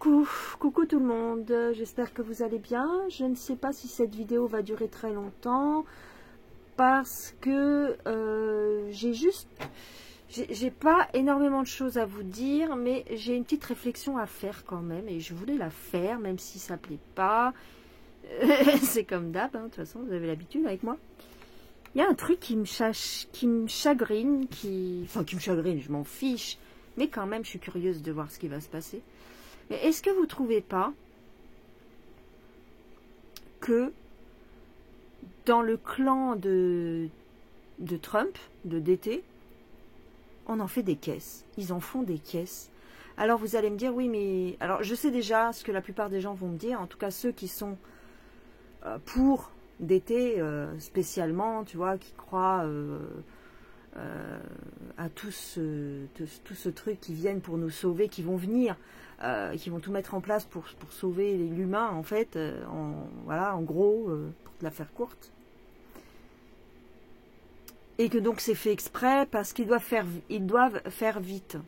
Coucou, coucou tout le monde, j'espère que vous allez bien. Je ne sais pas si cette vidéo va durer très longtemps parce que j'ai pas énormément de choses à vous dire, mais j'ai une petite réflexion à faire quand même et je voulais la faire même si ça plaît pas. C'est comme d'hab, hein, de toute façon vous avez l'habitude avec moi. Il y a un truc qui me chagrine, enfin qui me chagrine, je m'en fiche, mais quand même je suis curieuse de voir ce qui va se passer. Mais est-ce que vous ne trouvez pas que dans le clan de Trump, de DT, on en fait des caisses. Ils en font des caisses. Alors vous allez me dire, oui, mais... Alors je sais déjà ce que la plupart des gens vont me dire, en tout cas ceux qui sont pour DT spécialement, tu vois, qui croient à tout ce truc, qui viennent pour nous sauver, qui vont venir... qui vont tout mettre en place pour sauver l'humain, en fait, voilà, en gros, pour te la faire courte. Et que donc c'est fait exprès parce qu'ils doivent faire vite. Ils doivent faire vite.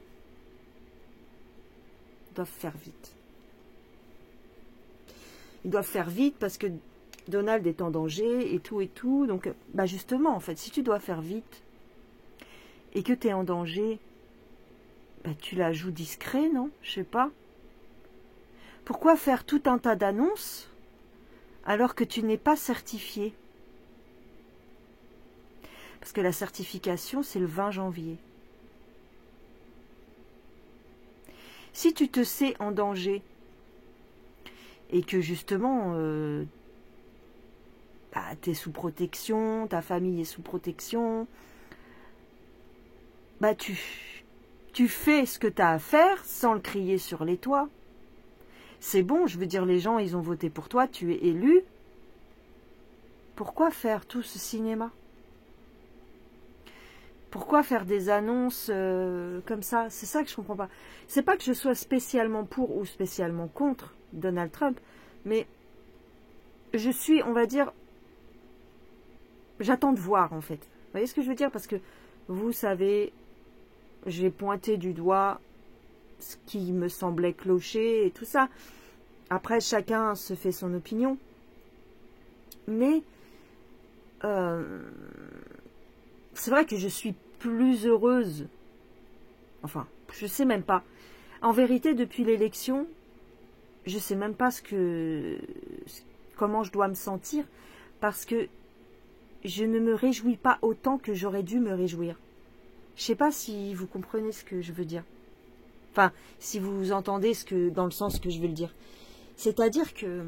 Ils doivent faire vite parce que Donald est en danger et tout. Donc, bah justement, en fait, si tu dois faire vite et que tu es en danger, bah tu la joues discret, non? Je sais pas. Pourquoi faire tout un tas d'annonces alors que tu n'es pas certifié? Parce que la certification, c'est le 20 janvier. Si tu te sais en danger et que justement, bah, tu es sous protection, ta famille est sous protection, bah tu fais ce que tu as à faire sans le crier sur les toits. C'est bon, je veux dire, les gens, ils ont voté pour toi, tu es élu. Pourquoi faire tout ce cinéma? Pourquoi faire des annonces comme ça? C'est ça que je comprends pas. C'est pas que je sois spécialement pour ou spécialement contre Donald Trump, mais je suis, on va dire, j'attends de voir, en fait. Vous voyez ce que je veux dire? Parce que, vous savez, j'ai pointé du doigt ce qui me semblait clocher et tout ça. Après, chacun se fait son opinion. Mais c'est vrai que je suis plus heureuse. Enfin, je sais même pas. En vérité, depuis l'élection, je sais même pas comment je dois me sentir parce que je ne me réjouis pas autant que j'aurais dû me réjouir. Je sais pas si vous comprenez ce que je veux dire. Enfin, si vous entendez dans le sens que je veux le dire. C'est-à-dire que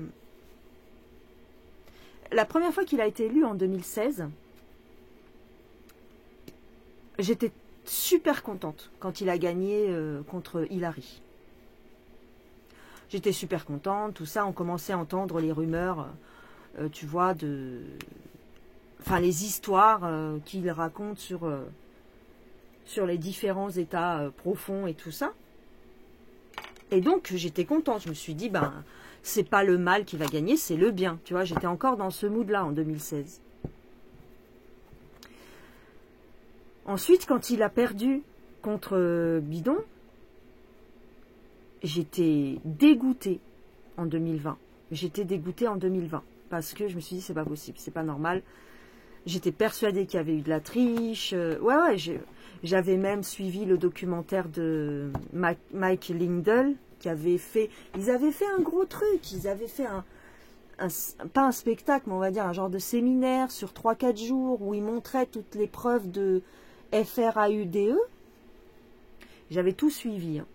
la première fois qu'il a été élu en 2016, j'étais super contente quand il a gagné contre Hillary. J'étais super contente, tout ça, on commençait à entendre les rumeurs, tu vois, enfin les histoires qu'il raconte sur les différents états profonds et tout ça. Et donc, j'étais contente. Je me suis dit, ben, c'est pas le mal qui va gagner, c'est le bien. Tu vois, j'étais encore dans ce mood-là en 2016. Ensuite, quand il a perdu contre Bidon, j'étais dégoûtée en 2020. J'étais dégoûtée en 2020 parce que je me suis dit, c'est pas possible, c'est pas normal. J'étais persuadée qu'il y avait eu de la triche. Ouais, j'avais même suivi le documentaire de Mike Lindell qui avait fait... Ils avaient fait un gros truc. Ils avaient fait pas un spectacle, mais on va dire un genre de séminaire sur 3-4 jours où ils montraient toutes les preuves de FRAUDE. J'avais tout suivi. Hein.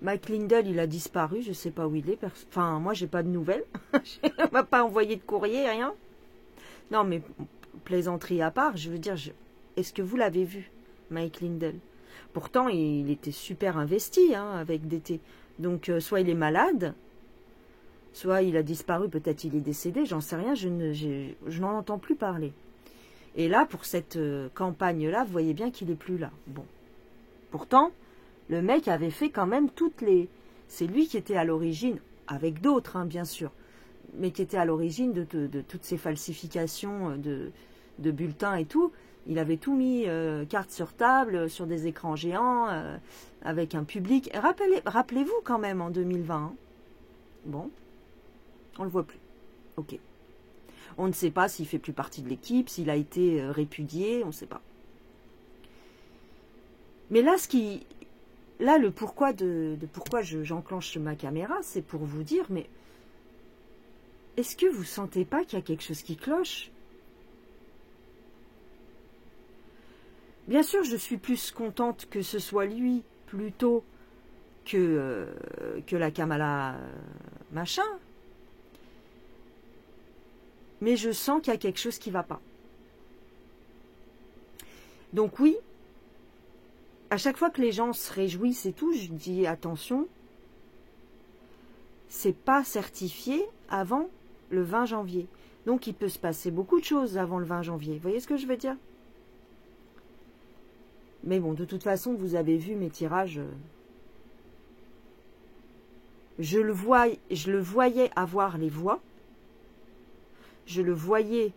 Mike Lindell, il a disparu. Je sais pas où il est. Enfin, moi, j'ai pas de nouvelles. On m'a pas envoyé de courrier, rien. Non, mais plaisanterie à part, je veux dire, est-ce que vous l'avez vu, Mike Lindell? Pourtant, il était super investi hein, avec DT. Donc, soit il est malade, soit il a disparu, peut-être il est décédé, j'en sais rien, je n'en entends plus parler. Et là, pour cette campagne-là, vous voyez bien qu'il n'est plus là. Bon. Pourtant, le mec avait fait quand même toutes les... C'est lui qui était à l'origine, avec d'autres, hein, bien sûr, mais qui était à l'origine de toutes ces falsifications de bulletins et tout. Il avait tout mis, carte sur table, sur des écrans géants, avec un public. Rappelez-vous quand même en 2020. Hein. Bon, on le voit plus. Ok. On ne sait pas s'il fait plus partie de l'équipe, s'il a été répudié, on ne sait pas. Mais là, le pourquoi pourquoi j'enclenche ma caméra, c'est pour vous dire, mais est-ce que vous sentez pas qu'il y a quelque chose qui cloche? Bien sûr, je suis plus contente que ce soit lui plutôt que la Kamala machin. Mais je sens qu'il y a quelque chose qui ne va pas. Donc oui, à chaque fois que les gens se réjouissent et tout, je dis attention, c'est pas certifié avant le 20 janvier. Donc il peut se passer beaucoup de choses avant le 20 janvier. Vous voyez ce que je veux dire? Mais bon, de toute façon, vous avez vu mes tirages. Je le voyais avoir les voix. Je le voyais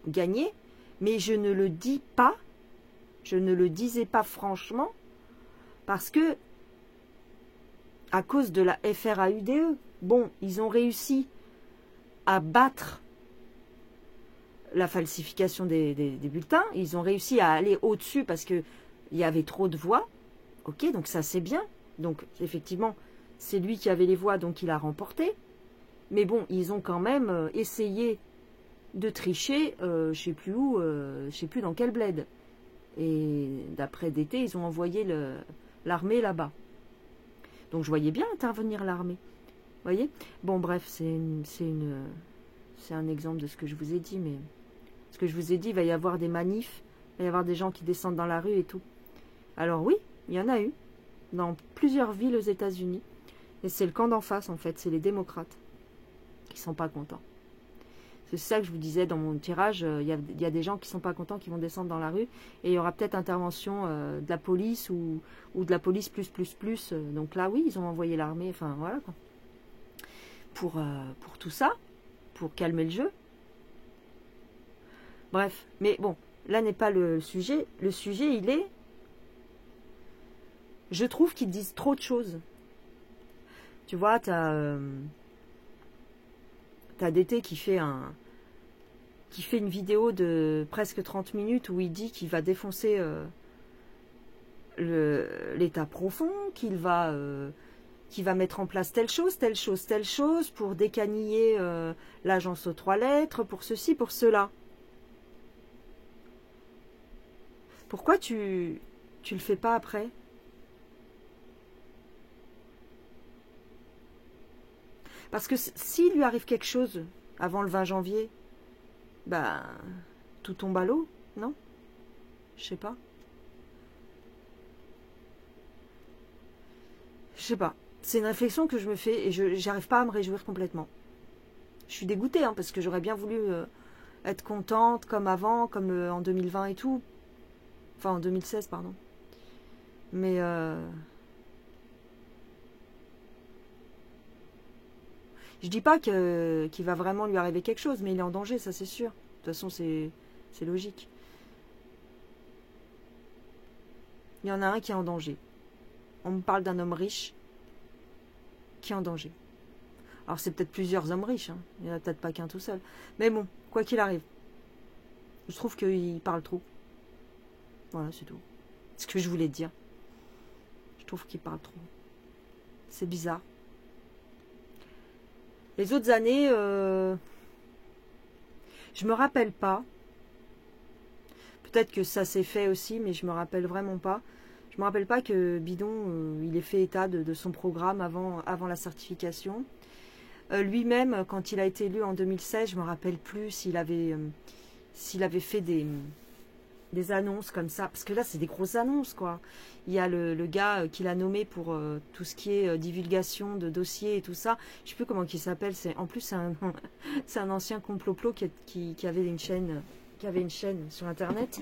gagner, mais je ne le dis pas, je ne le disais pas franchement, parce que, à cause de la FRAUDE, bon, ils ont réussi à battre la falsification des bulletins, ils ont réussi à aller au-dessus parce qu'il y avait trop de voix, ok, donc ça c'est bien, donc effectivement, c'est lui qui avait les voix, donc il a remporté. Mais bon, ils ont quand même essayé de tricher, je sais plus où, je sais plus dans quel bled. Et d'après DT, ils ont envoyé l'armée là-bas. Donc je voyais bien intervenir l'armée. Vous voyez? Bon, bref, c'est un exemple de ce que je vous ai dit. Mais ce que je vous ai dit, il va y avoir des manifs, il va y avoir des gens qui descendent dans la rue et tout. Alors oui, il y en a eu dans plusieurs villes aux États-Unis. Et c'est le camp d'en face, en fait, c'est les démocrates qui sont pas contents. C'est ça que je vous disais dans mon tirage, il y a des gens qui sont pas contents, qui vont descendre dans la rue, et il y aura peut-être intervention de la police ou de la police plus. Donc là, oui, ils ont envoyé l'armée, enfin voilà quoi. Pour tout ça, pour calmer le jeu. Bref, mais bon, là n'est pas le sujet. Le sujet, il est... Je trouve qu'ils disent trop de choses. Tu vois, t'as DT qui fait une vidéo de presque 30 minutes où il dit qu'il va défoncer l'état profond, qu'il va mettre en place telle chose pour décaniller l'agence aux 3 lettres, pour ceci, pour cela. Pourquoi tu le fais pas après? Parce que s'il lui arrive quelque chose avant le 20 janvier, ben, tout tombe à l'eau, non? Je sais pas. Je sais pas. C'est une réflexion que je me fais et je n'arrive pas à me réjouir complètement. Je suis dégoûtée, hein, parce que j'aurais bien voulu être contente comme avant, comme en 2020 et tout. Enfin, en 2016, pardon. Mais... je dis pas qu'il va vraiment lui arriver quelque chose, mais il est en danger, ça c'est sûr. De toute façon, c'est logique. Il y en a un qui est en danger. On me parle d'un homme riche qui est en danger. Alors c'est peut-être plusieurs hommes riches, hein. Il n'y en a peut-être pas qu'un tout seul. Mais bon, quoi qu'il arrive, je trouve qu'il parle trop. Voilà, c'est tout. C'est ce que je voulais te dire. Je trouve qu'il parle trop. C'est bizarre. Les autres années, je me rappelle pas. Peut-être que ça s'est fait aussi, mais je me rappelle vraiment pas. Je me rappelle pas que Bidon, il ait fait état de son programme avant la certification. Lui-même, quand il a été élu en 2016, je me rappelle plus s'il avait fait des annonces comme ça. Parce que là, c'est des grosses annonces, quoi. Il y a le gars qu'il a nommé pour tout ce qui est divulgation de dossiers et tout ça. Je sais plus comment il s'appelle. En plus, c'est un ancien complot qui avait une chaîne sur Internet.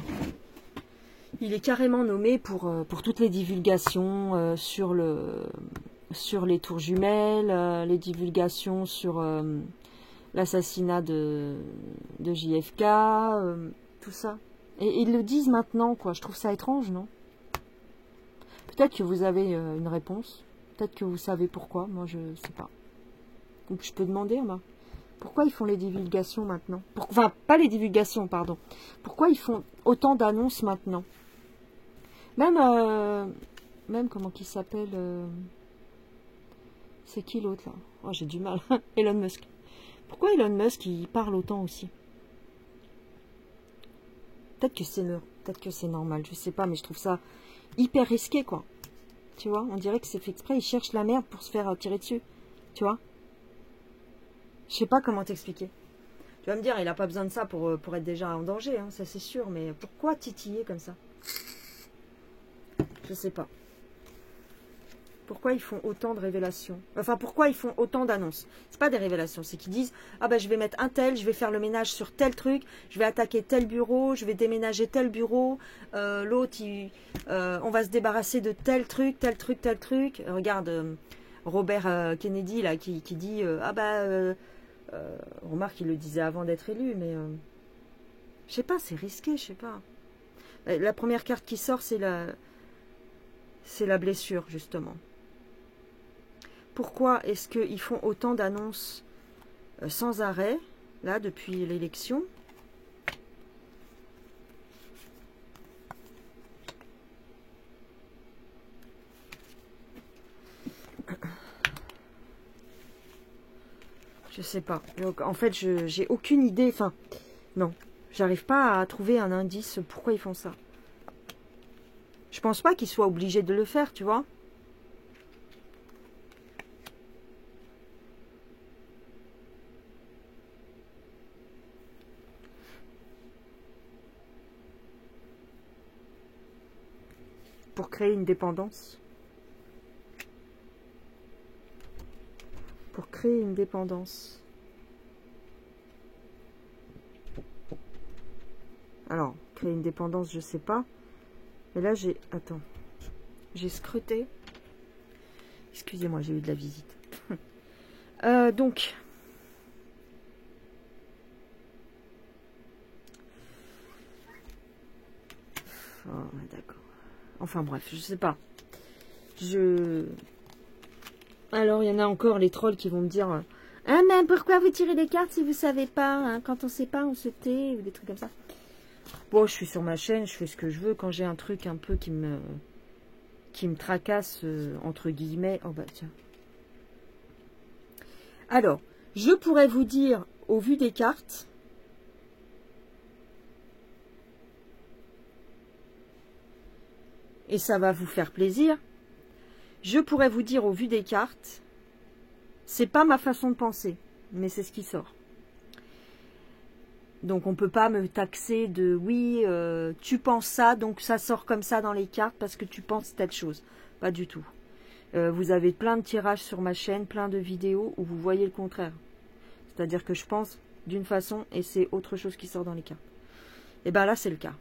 Il est carrément nommé pour toutes les divulgations sur les tours jumelles, les divulgations sur l'assassinat de JFK, tout ça. Et ils le disent maintenant, quoi. Je trouve ça étrange, non? Peut-être que vous avez une réponse. Peut-être que vous savez pourquoi. Moi, je sais pas. Donc, je peux demander, moi. Pourquoi ils font les divulgations maintenant? Enfin, pas les divulgations, pardon. Pourquoi ils font autant d'annonces maintenant? Même comment qu'il s'appelle c'est qui l'autre, là? Oh, j'ai du mal. Elon Musk. Pourquoi Elon Musk, il parle autant aussi? Peut-être que c'est normal, je sais pas, mais je trouve ça hyper risqué, quoi. Tu vois, on dirait que c'est fait exprès, il cherche la merde pour se faire tirer dessus. Tu vois? Je sais pas comment t'expliquer. Tu vas me dire, il a pas besoin de ça pour être déjà en danger, hein, ça c'est sûr, mais pourquoi titiller comme ça? Je sais pas. Pourquoi ils font autant de révélations? Enfin, pourquoi ils font autant d'annonces? C'est pas des révélations, c'est qu'ils disent « Ah ben, je vais mettre un tel, je vais faire le ménage sur tel truc, je vais attaquer tel bureau, je vais déménager tel bureau, l'autre, on va se débarrasser de tel truc, tel truc, tel truc. » Regarde, Robert Kennedy, là, qui dit « Ah ben, remarque, il le disait avant d'être élu, mais je sais pas, c'est risqué, je sais pas. » La première carte qui sort, c'est la blessure, justement. Pourquoi est-ce qu'ils font autant d'annonces sans arrêt, là, depuis l'élection? Je sais pas. Donc, en fait, j'ai aucune idée. Enfin, non. J'arrive pas à trouver un indice pourquoi ils font ça. Je pense pas qu'ils soient obligés de le faire, tu vois. Pour créer une dépendance. Pour créer une dépendance. Alors, créer une dépendance, je sais pas. Mais là, j'ai... Attends. J'ai scruté. Excusez-moi, j'ai eu de la visite. Donc... Oh, d'accord. Enfin bref, je sais pas. Alors, il y en a encore les trolls qui vont me dire ah, mais pourquoi vous tirez des cartes si vous savez pas, hein? Quand on sait pas, on se tait, ou des trucs comme ça. Bon, je suis sur ma chaîne, je fais ce que je veux. Quand j'ai un truc un peu qui me tracasse, entre guillemets... Oh bah tiens. Alors, je pourrais vous dire, au vu des cartes... Et ça va vous faire plaisir. Je pourrais vous dire, au vu des cartes... C'est pas ma façon de penser, mais c'est ce qui sort. Donc on peut pas me taxer de oui, tu penses ça, donc ça sort comme ça dans les cartes parce que tu penses telle chose. Pas du tout. Vous avez plein de tirages sur ma chaîne, plein de vidéos où vous voyez le contraire. C'est-à-dire que je pense d'une façon et c'est autre chose qui sort dans les cartes. Et bien là c'est le cas.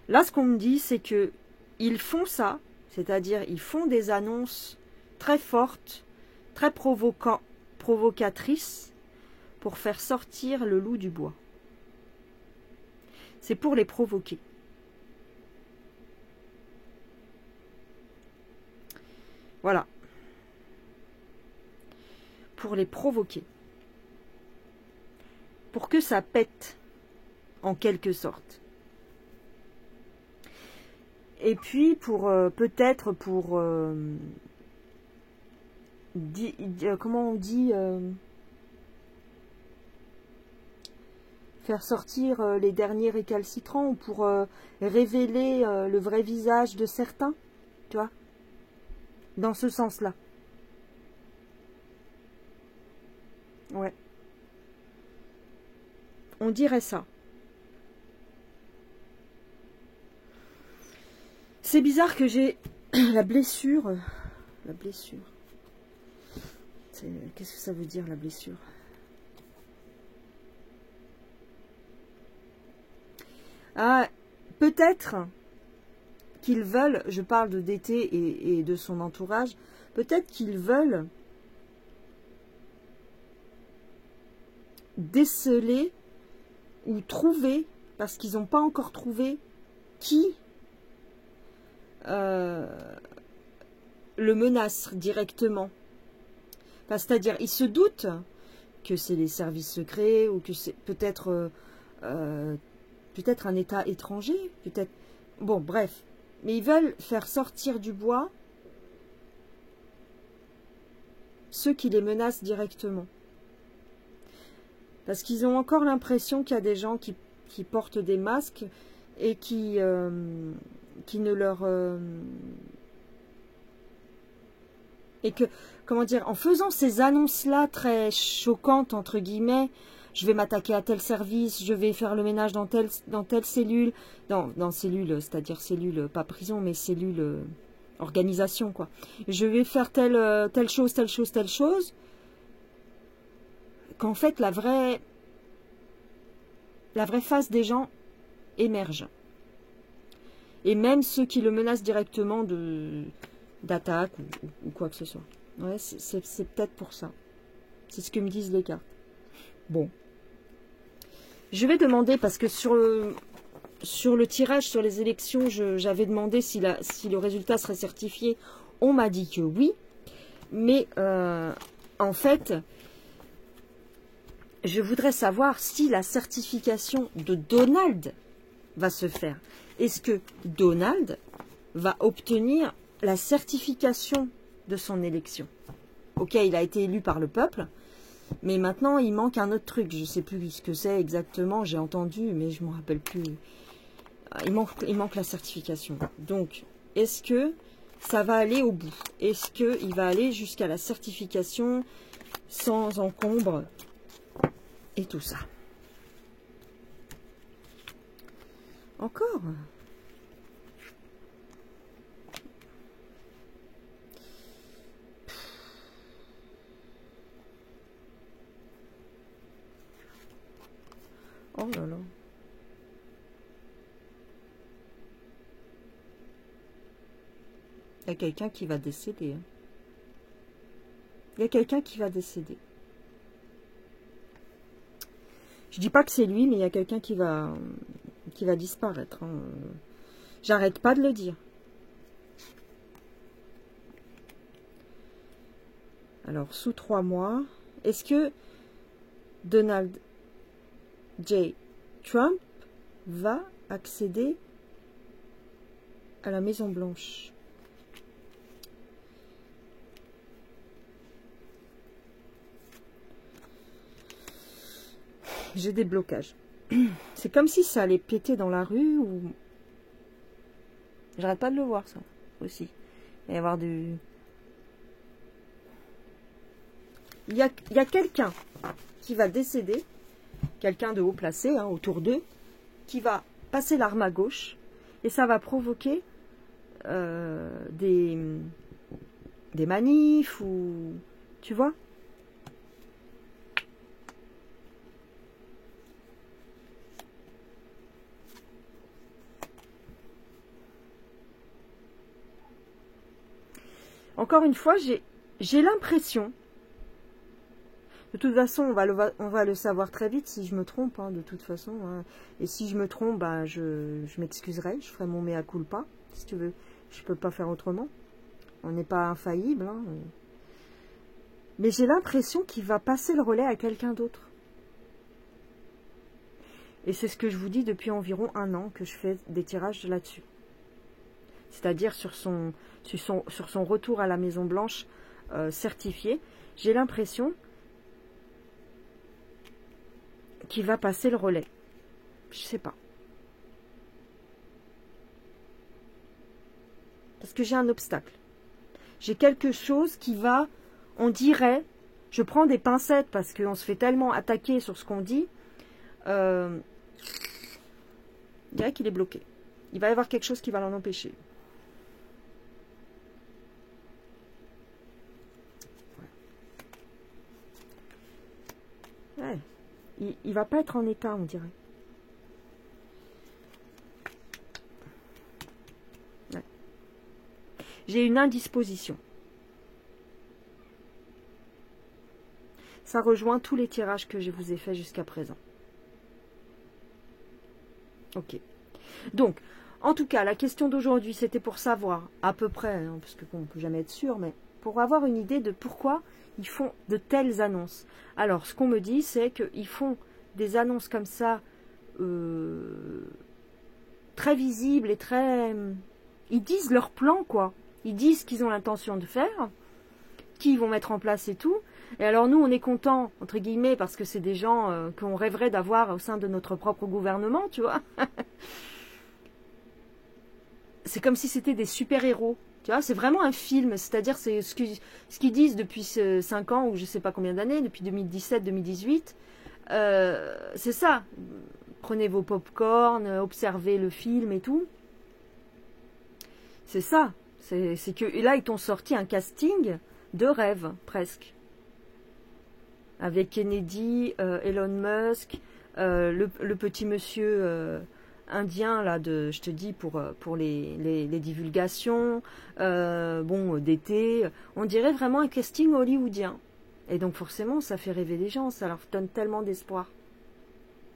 Là ce qu'on me dit c'est que ils font ça, c'est-à-dire ils font des annonces très fortes, très provocatrices, pour faire sortir le loup du bois. C'est pour les provoquer. Voilà. Pour les provoquer. Pour que ça pète, en quelque sorte. Et puis, pour peut-être pour... comment on dit faire sortir les derniers récalcitrants ou pour révéler le vrai visage de certains, tu vois, dans ce sens-là. Ouais. On dirait ça. C'est bizarre que j'ai la blessure. La blessure. Qu'est-ce que ça veut dire, la blessure ? Ah, peut-être qu'ils veulent, je parle de d'été et de son entourage, peut-être qu'ils veulent déceler ou trouver parce qu'ils n'ont pas encore trouvé qui le menace directement. Enfin, c'est-à-dire, ils se doutent que c'est les services secrets ou que c'est peut-être peut-être un État étranger, peut-être... Bon, bref. Mais ils veulent faire sortir du bois ceux qui les menacent directement. Parce qu'ils ont encore l'impression qu'il y a des gens qui portent des masques et qui ne leur... et que, comment dire, en faisant ces annonces-là très choquantes, entre guillemets, je vais m'attaquer à tel service, je vais faire le ménage dans telle cellule, dans cellule, c'est-à-dire cellule, pas prison, mais cellule, organisation, quoi. Je vais faire telle chose, qu'en fait, la vraie face des gens émerge. Et même ceux qui le menacent directement d'attaque ou quoi que ce soit. Ouais, c'est peut-être pour ça. C'est ce que me disent les cartes. Bon. Je vais demander, parce que sur le tirage, sur les élections, j'avais demandé si le résultat serait certifié. On m'a dit que oui. Mais en fait, je voudrais savoir si la certification de Donald va se faire. Est-ce que Donald va obtenir la certification de son élection? Ok, il a été élu par le peuple. Mais maintenant, il manque un autre truc. Je ne sais plus ce que c'est exactement. J'ai entendu, mais je ne me rappelle plus. Il manque la certification. Donc, est-ce que ça va aller au bout? Est-ce qu'il va aller jusqu'à la certification sans encombre et tout ça? Encore? Oh là là. Il y a quelqu'un qui va décéder. Hein. Il y a quelqu'un qui va décéder. Je dis pas que c'est lui, mais il y a quelqu'un qui va disparaître. Hein. J'arrête pas de le dire. Alors, sous 3 mois, est-ce que Donald J. Trump va accéder à la Maison Blanche? J'ai des blocages. C'est comme si ça allait péter dans la rue ou... J'arrête pas de le voir, ça, aussi. Il va y avoir du... Il y a quelqu'un qui va décéder, quelqu'un de haut placé, hein, autour d'eux, qui va passer l'arme à gauche, et ça va provoquer des manifs, ou... Tu vois ? Encore une fois, j'ai l'impression... De toute façon, on va le savoir très vite si je me trompe, hein, de toute façon. Hein. Et si je me trompe, bah, je m'excuserai, je ferai mon mea culpa, si tu veux. Je ne peux pas faire autrement. On n'est pas infaillible. Hein. Mais j'ai l'impression qu'il va passer le relais à quelqu'un d'autre. Et c'est ce que je vous dis depuis environ 1 an que je fais des tirages là-dessus. C'est-à-dire sur son retour à la Maison Blanche certifié. J'ai l'impression qui va passer le relais. Je sais pas. Parce que j'ai un obstacle. J'ai quelque chose qui va, on dirait, je prends des pincettes parce qu'on se fait tellement attaquer sur ce qu'on dit, on dirait qu'il est bloqué. Il va y avoir quelque chose qui va l'en empêcher. Ouais. Il va pas être en état, on dirait. Ouais. J'ai une indisposition. Ça rejoint tous les tirages que je vous ai faits jusqu'à présent. Ok. Donc, en tout cas, la question d'aujourd'hui, c'était pour savoir, à peu près, hein, parce qu'on ne peut jamais être sûr, mais pour avoir une idée de pourquoi ils font de telles annonces. Alors, ce qu'on me dit, c'est qu'ils font des annonces comme ça, très visibles et très... Ils disent leur plan, quoi. Ils disent ce qu'ils ont l'intention de faire, qui vont mettre en place et tout. Et alors nous, on est contents, entre guillemets, parce que c'est des gens qu'on rêverait d'avoir au sein de notre propre gouvernement, tu vois. C'est comme si c'était des super-héros. Tu vois, c'est vraiment un film, c'est-à-dire c'est ce qu'ils disent depuis 5 ans, ou je ne sais pas combien d'années, depuis 2017-2018. C'est ça. Prenez vos pop-corn, observez le film et tout. C'est ça. C'est que là, ils t'ont sorti un casting de rêve, presque. Avec Kennedy, Elon Musk, le petit monsieur indien, là, je te dis, pour les divulgations, d'été. On dirait vraiment un casting hollywoodien. Et donc, forcément, ça fait rêver les gens. Ça leur donne tellement d'espoir.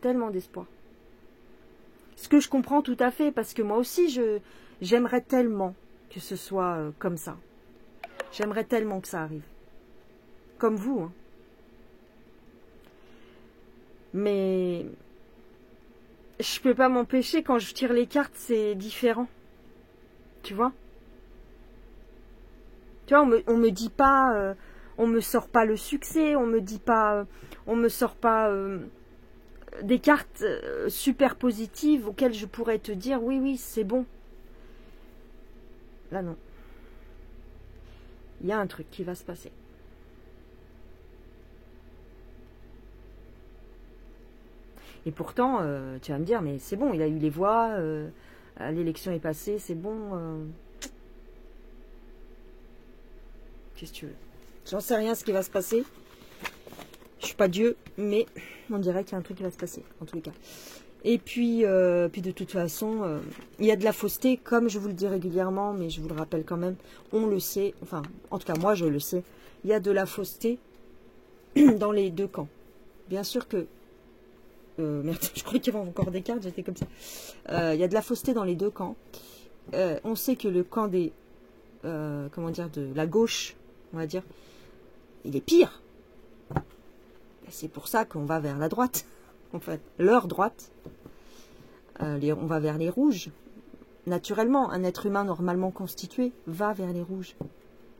Tellement d'espoir. Ce que je comprends tout à fait, parce que moi aussi, j'aimerais tellement que ce soit comme ça. J'aimerais tellement que ça arrive. Comme vous, hein. Mais je peux pas m'empêcher, quand je tire les cartes, c'est différent. Tu vois? Tu vois, on me dit pas, on me sort pas le succès, on me dit pas, on me sort pas des cartes super positives auxquelles je pourrais te dire oui, oui, c'est bon. Là, non. Il y a un truc qui va se passer. Et pourtant, tu vas me dire, mais c'est bon, il a eu les voix, l'élection est passée, c'est bon. Qu'est-ce que tu veux? J'en sais rien ce qui va se passer. Je suis pas Dieu, mais on dirait qu'il y a un truc qui va se passer, en tous les cas. Et puis de toute façon, il y a de la fausseté, comme je vous le dis régulièrement, mais je vous le rappelle quand même, on le sait, enfin, en tout cas moi je le sais, il y a de la fausseté dans les deux camps. Bien sûr que... merde, je croyais qu'il y avait encore des cartes, j'étais comme ça. Il y a de la fausseté dans les deux camps. On sait que le camp des... comment dire, de la gauche, on va dire, il est pire. C'est pour ça qu'on va vers la droite, en fait, leur droite. On va vers les rouges. Naturellement, un être humain normalement constitué va vers les rouges.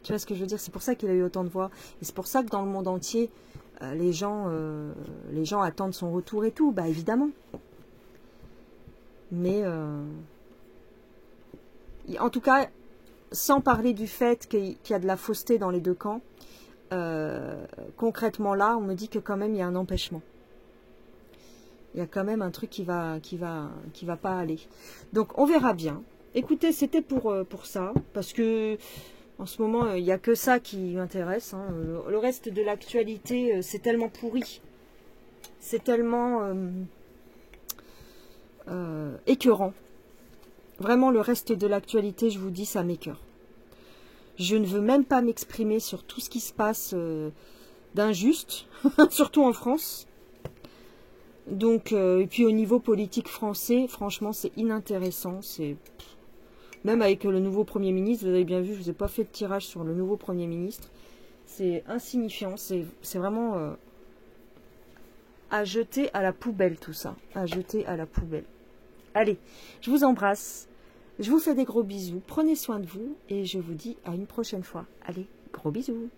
Tu vois ce que je veux dire? C'est pour ça qu'il a eu autant de voix. Et c'est pour ça que dans le monde entier, les gens attendent son retour et tout. Bah évidemment. Mais en tout cas, sans parler du fait qu'il y a de la fausseté dans les deux camps, concrètement là, on me dit que quand même il y a un empêchement. Il y a quand même un truc qui va pas aller. Donc on verra bien. Écoutez, c'était pour ça, parce que en ce moment il n'y a que ça qui m'intéresse. Hein. Le reste de l'actualité, c'est tellement pourri, c'est tellement écœurant. Vraiment, le reste de l'actualité, je vous dis, ça m'écœure. Je ne veux même pas m'exprimer sur tout ce qui se passe d'injuste, surtout en France. Donc, et puis au niveau politique français, franchement, c'est inintéressant. Même avec le nouveau Premier ministre, vous avez bien vu, je ne vous ai pas fait de tirage sur le nouveau Premier ministre. C'est insignifiant, c'est vraiment à jeter à la poubelle tout ça. À jeter à la poubelle. Allez, je vous embrasse. Je vous fais des gros bisous. Prenez soin de vous et je vous dis à une prochaine fois. Allez, gros bisous.